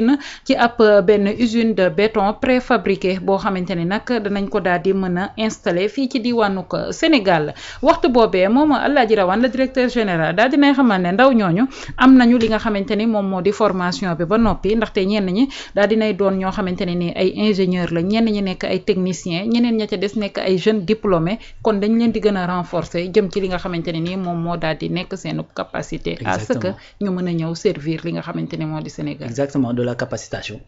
na ci ab benn usine de béton préfabriqué boo xamante ni nag danañ ko daal di mën a installé fii ci diwaanu Sénégal waxtu boobee moom Alaaji Rawane le directeur général daal dinay xamal ne ndaw ñooñu am nañu li nga xamante ni moom moo di formation bi ba noppi ndaxte ñenn ñi daal dinay doon ñoo xamante ne ni ay ingénieur la ñenn ñi nekk ay technicien ñeneen ña ca des nekk ay jeunes diplômés kon dañ leen di gën a renforcer jëm ci li nga xamante ne ni moom moo daal di nekk seen capacité à ce que ñu mën a ñëw servir li nga xamante ni moo di Sénégal. Exactement, de la capacitation.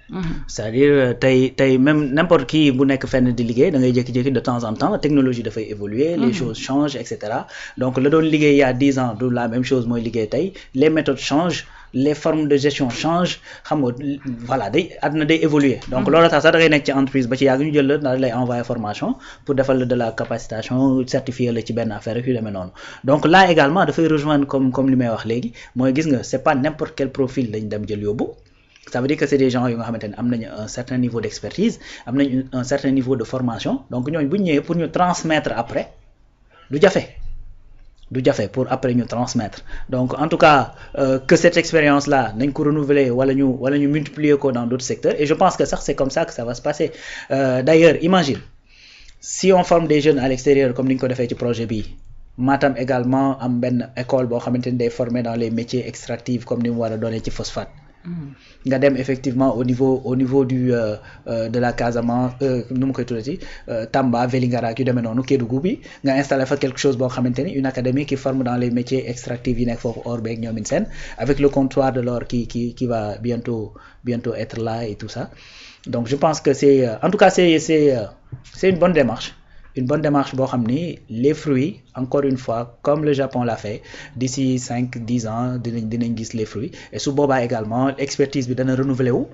C'est-à-dire tey même n'importe qui bu nekk fenn di liggéey da ngay jékki-jékki de temps en temps la technologie dafay évoluer les choses changent et cetera donc la doon liggéey il y a 10 ans du la même chose mooy liggéey tey les méthodes changent les formes de gestion changent xam nga voilà day àdduna day évoluer donc loolu tax sax da ngay nekk ci entreprise ba ci yàgg ñu jël la daal lay envoyer formation pour defal la de la capacitation certifier la ci benn affaire yu demee noonu donc là également dafay rejoindre comme li may wax léegi mooy gis nga c'est pas n'importe quel profil lañ dem jël yóbbu. Ça veut dire que c'est des gens yu nga xamante ne am nañu un certain niveau d'expertise am nañu un certain niveau de formation donc ñooñu bu ñu ñëwee pour ñu transmettre après du jafe pour après ñu transmettre donc en tout cas que cette expérience là nañ ko renouveler wala ñu multiplier ko dans d'autres secteurs et je pense que sax c'est comme ça que ça va se passer d'ailleurs imagine si on forme des jeunes à l'extérieur comme ni ñu ko defee ci projet bi Matam également am benn école boo xamante ni day former dans les métiers extractifs comme ni mu war a doonee ci phosphate nga dem effectivement au niveau du de la Casamance nu mu koy tuddati Tamba Vélingara yu demee noonu Kédougou bi nga installé fa quelque chose boo xamante ni une académie qui forme dans les métiers extractifs yi nekk foofu or beeg ñoomin seen avec le comptoir de l'or qui va bientôt être là et tout ça donc je pense que c'est en tout cas c'est une bonne démarche boo xam ni les fruits encore une fois comme le Japon l'a fait d'ici 5-10 ans dinañ gis les fruits et su boobaa également expertise bi dana renouveler wu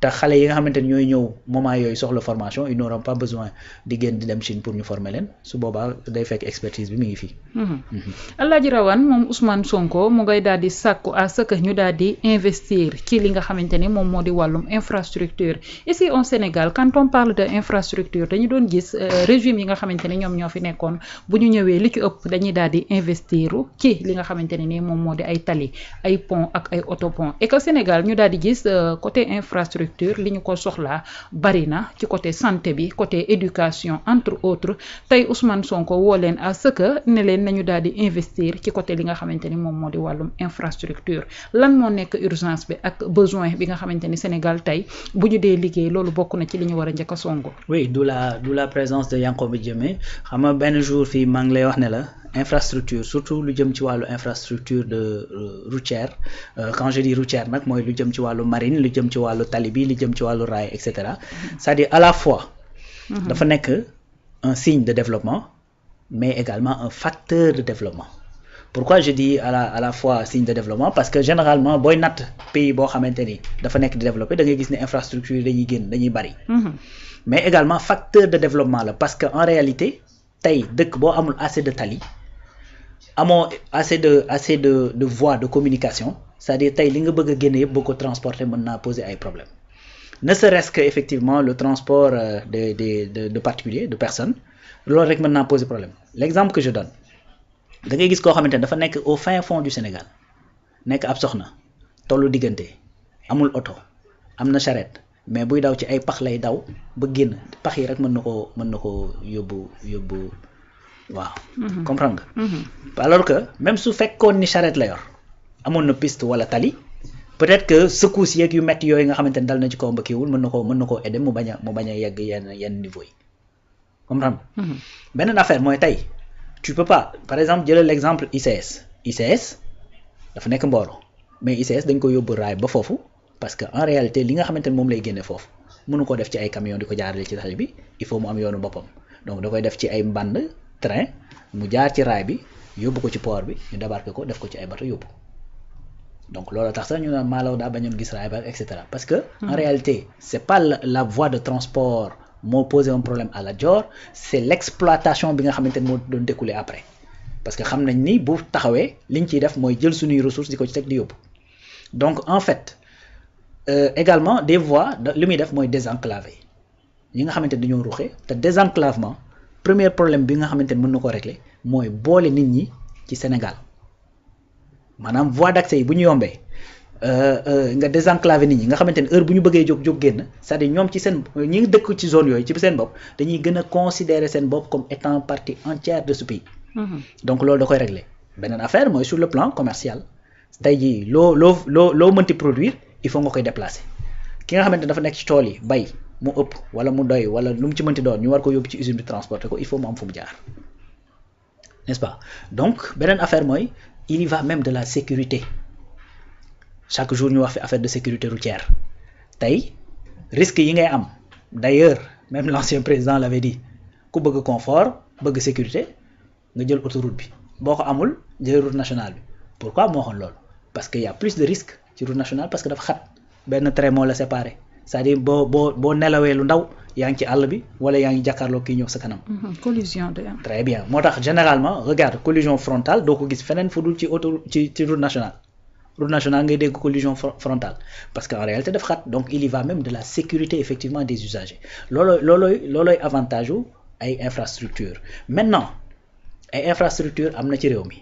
te xale yi nga xamante ni ñooy ñëw moment yooyu soxla formation ils n'auront pas besoin di génn di dem Chine pour ñu former leen su boobaa day fekk expertise bi mi ngi fii. Alaaji Rawane moom Ousmane Sonko mu ngay daal di sàkku à ce que ñu daal di investir ci li nga xamante ni moom moo di wàllum infrastructure ici au Sénégal quand on parle de infrastructure dañu doon gis régime yi nga xamante ni ñoom ñoo fi nekkoon bu ñu ñëwee li ci ëpp dañuy daal di investir ci li nga xamante ne ni moom moo di ay tali ay pont ak ay autopont et que Sénégal ñu daal di gis côté infrastructure li ñu ko soxlaa bari na ci côté santé bi côté éducation entre autres tey Ousmane Sonko woo leen à ce que ne leen nañu daal di investir ci côté li nga xamante ni moom moo di wàllum infrastructure lan moo nekk urgence bi ak besoin bi nga xamante ni Sénégal tey bu ñu dee liggéey loolu bokk na ci li ñu war a njëkk a songo. Oui, d'où la présence de Yankhoba Diémé xam nga benn jour fii maa ngi lay wax ne la infrastructure surtout lu jëm ci wàllu infrastructure de routière quand je dis routière nag mooy lu jëm ci wàllu marine lu jëm ci wàllu tali bi lu jëm ci wàllu rail et cetera c'est-à-dire à la fois dafa nekk un signe de développement mais également un facteur de développement. Pourquoi je dis à la fois signe de développement parce que généralement booy natt pays boo xamante ni dafa nekk di développé da ngay gis ne infrastructure yi dañuy génn dañuy bari mais également facteur de développement la parce que en réalité tey dëkk boo amul assez de tali amoo assez de voies de communication c'est-à-dire tey li nga bëgg a génne yëpp boo ko transporter mën naa poser ay problèmes ne serait-ce que effectivement le transport de particuliers de personnes loolu rek mën naa poser problème l'exemple que je donne da ngay gis koo xamante ne dafa nekk au fin fond du Sénégal nekk ab soxna tollu diggante amul oto am na charrette mais buy daw ci ay pax lay daw ba génn pax yi rek mën na ko yóbbu waaw. comprendre nga. alors que même su fekkoon ni charrette la yor amoon na piste wala tali peut-être que secousses yeeg yu métti yooyu nga xamante ne dal na ci kaw mbëkkiwul mën na koo aider mu bañ a yegg yenn niveau yi comprendre nga. beneen affaire mooy tey. Tu peux pas par exemple jëlal l'exemple ICS dafa nekk Mboro mais ICS dañ ko yóbbu raay ba foofu parce que en réalité li nga xamante ne moom lay génne foofu mënu ko def ci ay camion di ko jaarale ci tali bi il faut mu am yoonu boppam donc da koy def ci ay mband train mu jaar ci raay bi yóbbu ko ci port bi ñu débarquer ko def ko ci ay bateau yóbbu donc loolu tax sax ñu naan Malaw daa bañoon gis raay ba et cetera parce que en réalité c'est pas la voie de transport moo posé un problème à Lat Dior c'est l'exploitation bi nga xamante ne moo doon découler après parce que xam nañ ni bu taxawee liñ ciy def mooy jël suñuy ressources di ko ci teg di yóbbu donc en fait également des voies li muy def mooy désenclaver yi nga xamante ne dañoo ruxee te désenclavement premier problème bi nga xamante ne mën na ko régler mooy boole nit ñi ci Sénégal maanaam voie d'accès yi bu ñu yombee nga désenclaver nit ñi nga xamante ne heure bu ñu bëggee jóg génn c'est-à-dire ñoom ci seen ñi dëkk ci zone yooyu ci seen bopp dañuy gën a considérer seen bopp comme étant partie entière de ce pays. Donc loolu da koy régler beneen affaire mooy sur le plan commercial tey jii loo mënti produire il faut nga koy déplacer ki nga xamante ne dafa nekk ci tool yi bay mu ëpp wala mu doy wala lu mu ci mënti doon ñu war ko yóbbu ci usine bi transporter ko il faut mu am fu mu jaar n'est-ce pas donc beneen affaire mooy il y va même de la sécurité. Chaque jour ñu wax fi affaire de sécurité routière tey risque yi ngay am d'ailleurs même l'ancien président l'avait dit ku bëgg confort bëgg sécurité nga jël autoroute bi boo ko amul jël route nationale bi pourquoi moo waxoon loolu parce que y a plus de risques ci route nationale parce que dafa xat benn trait moo la séparé c'est-à-dire boo nelawee lu ndaw yaa ngi ci àll bi wala yaa ngi jàkkaarloo kii ñëw sa kanam. collision de am. Très bien moo tax généralement regarde collision frontale doo ko gis feneen fu dul ci ci route nationale. Route nationale ngay dégg collision frontale parce qu'en réalité dafa xat donc il y va même de la sécurité effectivement des usagers loolooy avantage u ay infrastructures maintenant ay infrastructures am na ci réew mi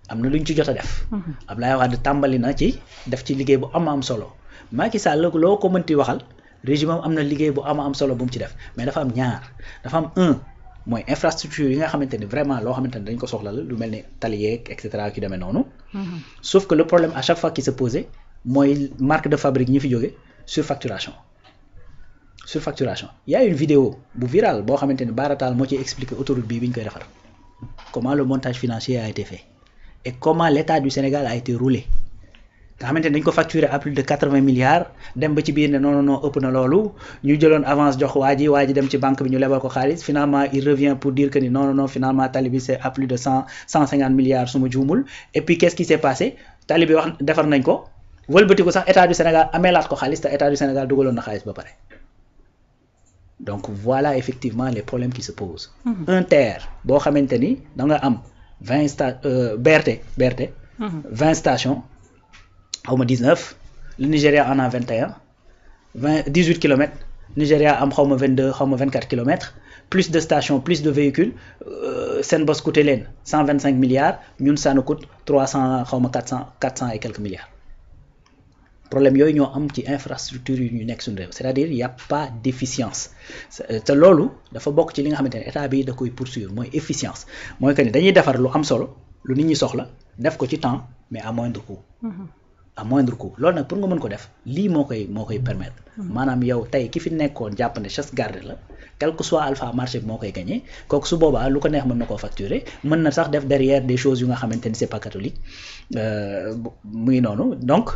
am na lu ñu ci jot a def. Abdoulaye Wade tàmbali na ci def ci liggéey bu am solo Macky Sall loo ko mënti waxal régime am na liggéey bu am solo bu mu ci def mais dafa am ñaar dafa am mooy infrastructure yi nga xamante ni vraiment loo xamante ni dañ ko soxla la lu mel ni tali yeeg et cetera ki demee noonu. Sauf que le problème à chaque fois qui se posait mooy marque de fabrique ñi fi jóge surfacturation. Il y a une vidéo bu virale boo xamante ni Baratal moo ciy expliquer autoroute bi ñu koy defar comment le montage financier a été fait et comment l'État du Sénégal a été roulé nga xamante ni dañ ko facturer à plus de 80 milliards dem ba ci biir ne non ëpp na loolu ñu jëloon avance jox waa ji dem ci banque bi ñu lebal ko xaalis finalement il revient pour dire que ni non finalement tali bi c'est à plus de 150 milliards su ma juumul et puis qu'est-ce qui s'est passé tali bi wax defar nañ ko wëlbati ko sax État du Sénégal ameelaat ko xaalis te État du Sénégal dugaloon na xaalis ba pare donc voilà effectivement les problèmes qui se posent. Un TER boo xamante ni da nga am 20 BRT 20 stations. xaw ma 19 le Nigeria en a 21 18 kilomètres Nigeria am xaw ma 22 xaw ma 24 kilomètres plus de stations plus de véhicules seen bos coûté leen 125 milliards ñun ça nous coûte 300 xaw ma 400 et quelques milliards problème yooyu ñoo am ci infrastructure yu ñu nekk suñu réew c'est-à-dire y a pas d'efficience te loolu dafa bokk ci li nga xamante ne état bi da koy poursuivre mooy efficience mooy que ni dañuy defar lu am solo lu nit ñi soxla def ko ci temps mais à moindre coût. À moindre coût loolu nag pour nga mën ko def lii moo koy permettre maanaam yow tey ki fi nekkoon jàpp ne chasse gardée la quel que soit alpha marché bi moo koy gagné kooku su boobaa lu ko neex mën na koo facturer mën na sax def derrière des choses yu nga xamante ni c'est pas catholique muy noonu donc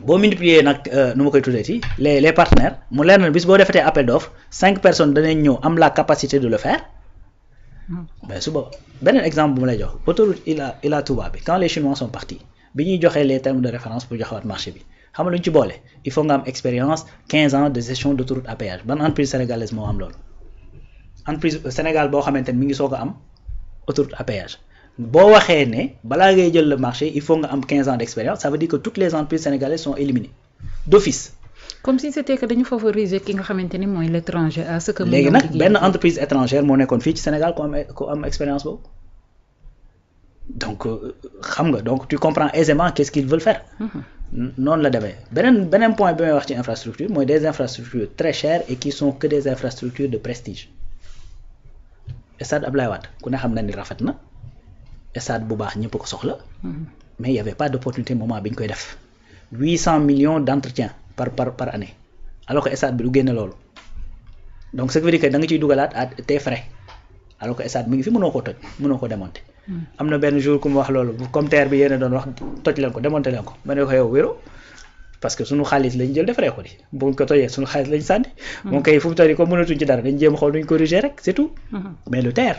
boo multiplier nag nu ma koy tuddee ci les partenaires mu leer na bis boo defetee appel d'offre 5 personnes danañ ñëw am la capacité de le faire mais su boobaa beneen exemple bu ma lay jox autoroute Ila Touba bi quand les Chinois sont partis bi ñuy joxee les termes de référence pour joxewaat marché bi xam nga lu ñu ci boole il faut nga am expérience 15 ans de gestion d'autoroute à péage ban entreprise sénégalaise moo am loolu entreprise Sénégal boo xamante ne mi ngi soog a am autoroute à péage boo waxee ne balaa ngay jël le marché il faut nga am 15 ans d'expérience ça veut dire que toutes les entreprises sénégalaises sont éliminées d'office. Comme si c'était que dañu favoriser ki nga xamante ni mooy l'étranger à ce que. léegi nag benn entreprise étrangère moo nekkoon fii ci Sénégal ku am expérience boobu. Donc xam nga donc tu comprends aisément qu'est-ce qu'ils veulent faire. noonu la demee beneen point bi may wax ci infrastructure mooy des infrastructures très chères et qui sont que des infrastructures de prestige. Stade Abdoulaye Wade ku ne xam na ni rafet na stade bu baax ñëpp ko soxla. mais il y avait pas d'opportunité moment bi ñu koy def 800 millions d'entretien par année alors que stade bi du génne loolu donc ce qui veut dire que da nga ciy dugalaat à tes frais alors que stade mi ngi fi mënoo ko toj mënoo ko démonter. am na benn jour ku mu wax loolu comme terre bi yéen a doon wax toj leen ko démonter leen ko ma ne ko yow wéro parce que suñu xaalis lañ jël defaree ko di buñ ko tojee suñu xaalis lañ sànni. moom kay fu mu toll nii comme mënatuñ ci dara dañ jéem a xool nuñ corriger rek c'est tout. mais le TER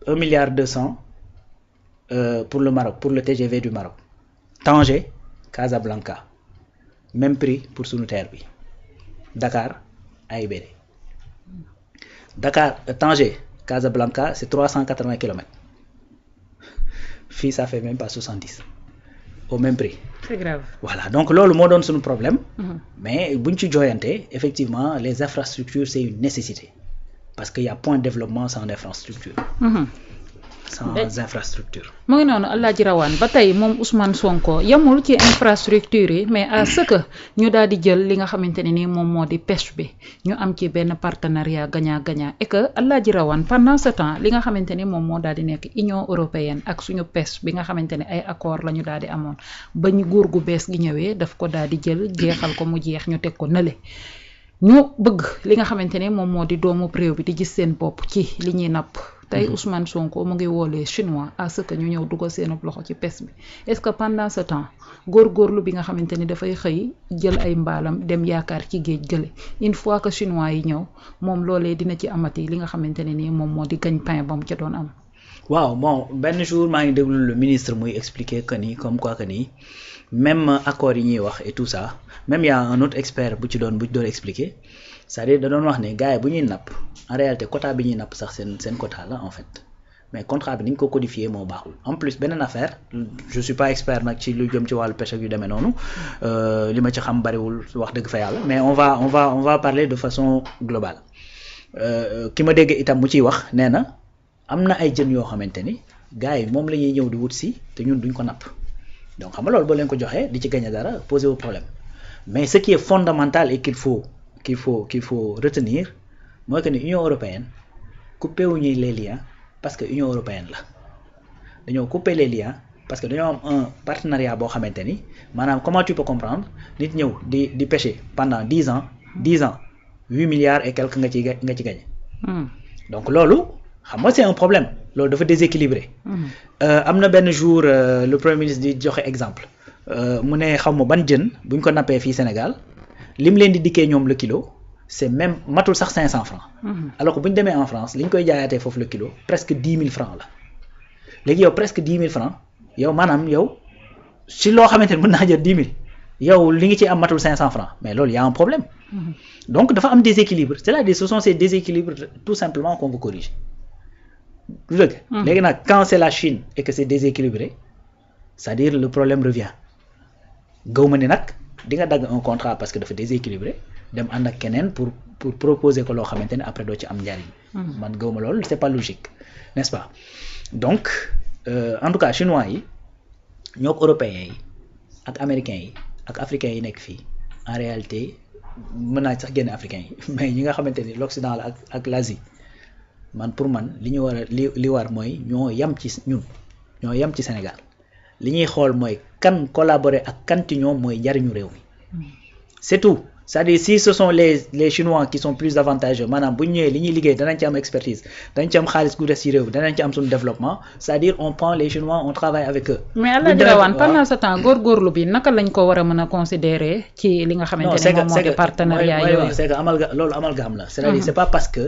1 milliard 200 pour le Maroc pour le TGV du Maroc Tanger Casablanca même prix pour suñu TER bi Dakar AIBD. Dakar Tanger Casablanca c'est 380 kilomètres fii ça fait même pas 70 au même prix. C'est grave. Voilà donc loolu moo doon suñu problème. Mais buñ ci jooyante effectivement les infrastructures c'est une nécessité parce que y a point de développement sans infrastructure. sans infrastructure. mu ngi noonu Alaaji Rawaan ba tey moom Ousmane Sonko yamul ci infrastructure yi mais à ce que ñu daal di jël li nga xamante ne ni moom moo di pêche bi ñu am ci benn partenariat gagnant-gagnant et que Alaaji Rawaan pendant ce temps li nga xamante ni moom moo daal di nekk Union européenne ak suñu pêche bi nga xamante ne ay accord la ñu daal di amoon ba ñu nguur gu bees gi ñëwee daf ko daal di jël jeexal ko mu jeex ñu teg ko nële ñu bëgg li nga xamante ne moom moo di doomu réew bi di gis seen bopp ci li ñuy napp tey Ousmane Sonko mu ngi woolee chinois à ce que ñu ñëw dugal seen loxo ci pêche bi est-ce que pendant ce temps góorgóorlu bi nga xamante ni dafay xëy jël ay mbaalam dem yaakaar ci géej gële une fois que chinois yi ñëw moom loolee dina ci amati li nga xamante ne nii moom moo di gagne-pain ba mu ca doon am. waaw bon benn jour maa ngi déglu le ministre muy expliquer que ni comme quoi que ni même accord yi ñuy wax et tout ça même y a un autre expert bu ci doon expliquer c'est-à-dire da doon wax ne gars yi bu ñuy napp en réalité quota bi ñuy napp sax seen quota la en fait mais contrat bi ni ñu ko codifié moo baaxul en plus beneen affaire je suis pas expert nag ci lu jëm ci wàllu pêche ak yu demee noonu li ma ci xam bariwul wax dëgg fa yàlla mais on va parler de façon globale ki ma dégg itam mu ciy wax nee na am na ay jën yoo xamante ni gars yi moom la ñuy ñëw di wut si te ñun duñ ko napp donc xam nga loolu boo leen ko joxee di ci gagner dara poser wu problème mais ce qui est fondamental et qu'il faut retenir mooy que ni Union européenne coupé wuñuy les liens parce que Union européenne la dañoo couper les liens parce que dañoo am un partenariat boo xamante ni maanaam comment tu peux comprendre nit ñëw di pêcher pendant 10 ans 8 milliards et quelques nga ci gagné. donc loolu xam nga c'est un problème loolu dafa déséquilibré. am na benn jour le premier ministre di joxe exemple mu ne xaw ma ban jën buñ ko nappee fii Sénégal lim leen di dikkee ñoom le kilo c'est même matul sax 500 francs. alors que bu ñu demee en France li ñu koy jaayaatee foofu le kilo presque 10 000 francs la léegi yow presque 10 000 francs yow maanaam yow si loo xamante ne mën naa jël 10 000 yow li ngi ci am matul 500 francs mais loolu y a un problème. donc dafa am déséquilibre c'est-à-dire ce sont ces déséquilibres tout simplement qu'on veut corriger. du dëgg. léegi nag quand c'est la Chine et que c'est déséquilibré c'est-à-dire le problème revient gaw ma ni nag di nga dagg un contrat parce que dafa déséquilibré dem ànd ak keneen pour proposer ko loo xamante ne après doo ci am njariñ. man gaw ma loolu c'est pas logique n'est-ce pas donc en tout cas chinois yi ñook européens yi ak américains yi ak africains yi nekk fii en réalité mën naa sax génne africains yi mais ñi nga xamante ni l'Occident la ak l'Asie man pour man li ñu war a li war mooy ñoo yam ci ñun ñoo yam ci Sénégal li ñuy xool mooy kan collaborer ak kan ci ñoom mooy jariñu réew mi c'est tout c'est-à-dire si ce sont les Chinois qui sont plus avantageux maanaam bu ñu ñëwee li ñuy liggéey danañ ci am expertise danañ ci am xaalis gu des ci réew danañ ci am suñu développement c'est-à-dire on prend les Chinois on travaille avec eux. mais Alaaji Rawaan pendant ce temps góorgóorlu bi naka lañ ko war a mën a considérer ci li nga xamante ne moom moo di partenariat yooyu. c'est que loolu amalgame la c'est-à-dire c'est pas parce que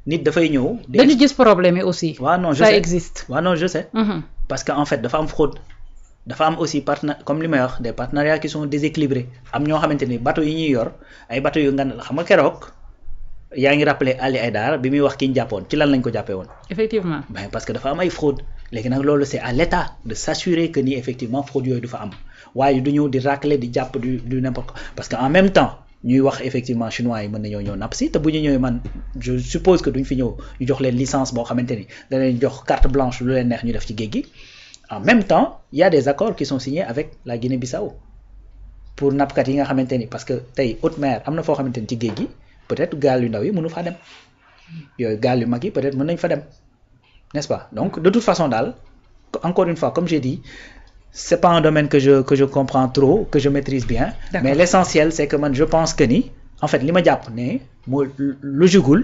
nit dafay ñëw. dañu gis problème yi aussi. waaw non je ça sais existe. waaw non je sais. parce que en fait dafa am fraude. dafa am aussi comme li may wax des partenariats qui sont déséquilibrés am ñoo xamante ni bateau yi ñuy yor ay bateau yu nga xam nga keroog yaa ngi rappelé Ali Aïdara bi muy wax ki ñu jàppoon ci lan lañ ko jàppee woon. effectivement. ben parce que dafa am ay fraude léegi nag loolu c'est à l'État de s'assurer que ni effectivement fraude yooyu du fa am waaye du ñëw di racler di jàpp du n'importe quoi parce que en même temps ñuy wax effectivement chinois yi mën nañoo ñëw napp si te bu ñu ñëwee man je suppose que duñ fi ñëw ñu jox leen licence boo xamante ni danañ jox carte blanche lu leen neex ñu def ci géej gi. En même temps, il y a des accords qui sont signés avec la Guinée-Bissau pour nappkat yi nga xamante ni parce que tey haute mer am na foo xamante ni ci géej gi peut-être gaal yu ndaw yi mënu faa dem yooyu gaal yu mag yi peut-être mën nañ fa dem n'est-ce pas donc de toute façon daal encore une fois comme j'ai dit c'est pas un domaine que je comprends trop que je maîtrise bien. D'accord. Mais l'essentiel c'est que man je pense que ni en fait li ma jàpp ne moo logiqueul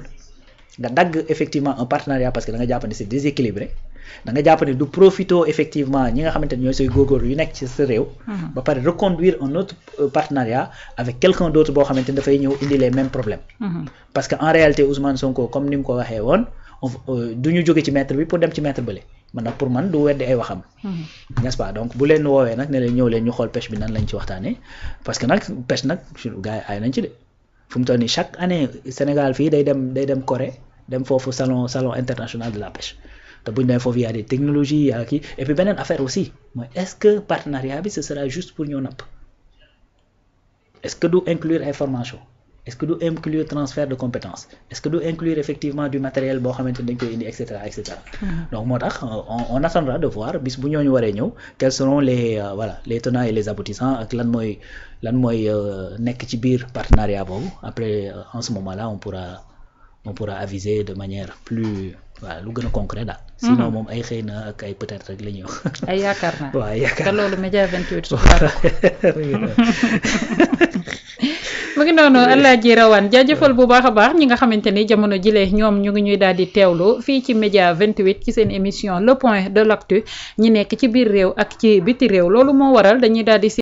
nga dagg effectivement un partenariat parce que da nga jàpp ne c'est déséquilibré. da nga jàpp ne du profito effectivement ñi nga xamante ne ñooy say góorgóorlu yu nekk ci sa réew. ba pare reconduire un autre partenariat avec quelqu'un d'autre boo xamante ne dafay ñëw indi les mêmes problèmes. parce que en réalité Ousmane Sonko comme ni mu ko waxee woon du ñu jóge ci maître bi pour dem ci maître bële man nag pour man du weddi ay waxam. n'est-ce pas donc bu leen woowee nag ne leen ñëw leen ñu xool pêche bi nan lañ ci waxtaanee parce que nag pêche nag gars yi ay nañ ci de fu mu toll nii chaque année Sénégal fii day dem Corée dem foofu salon international de la pêche. te bu ñu demee foofu y a des technologies y a kii et puis beneen affaire aussi mooy est-ce que partenariat bi ce sera juste pour ñoo napp est-ce que du inclure ay formation est-ce que du inclure transfert de compétences est-ce que du inclure effectivement du matériel boo xamante ni dañ koy indi et cetera et cetera. Donc moo tax on attendra de voir bis bu ñooñu waree ñëw quels seront les tenants et les aboutissants ak lan mooy nekk ci biir partenariat boobu après en ce moment-là on pourra aviser de manière plus lu gën a concret daal. Sinon moom ay xëy na ak ay peut-être rek la ñuy wax. ay yaakaar naa waaw yaakaar te loolu Média 28 mu ngi noonu Alaaji Rawane jaajëfal bu baax a baax ñi nga xamante ni jamono jile ñoom ñu ngi ñuy daal di teewlu fii ci Média 28 ci seen émission le point de l'actu ñi nekk ci biir réew ak ci biti réew loolu moo waral dañuy daal di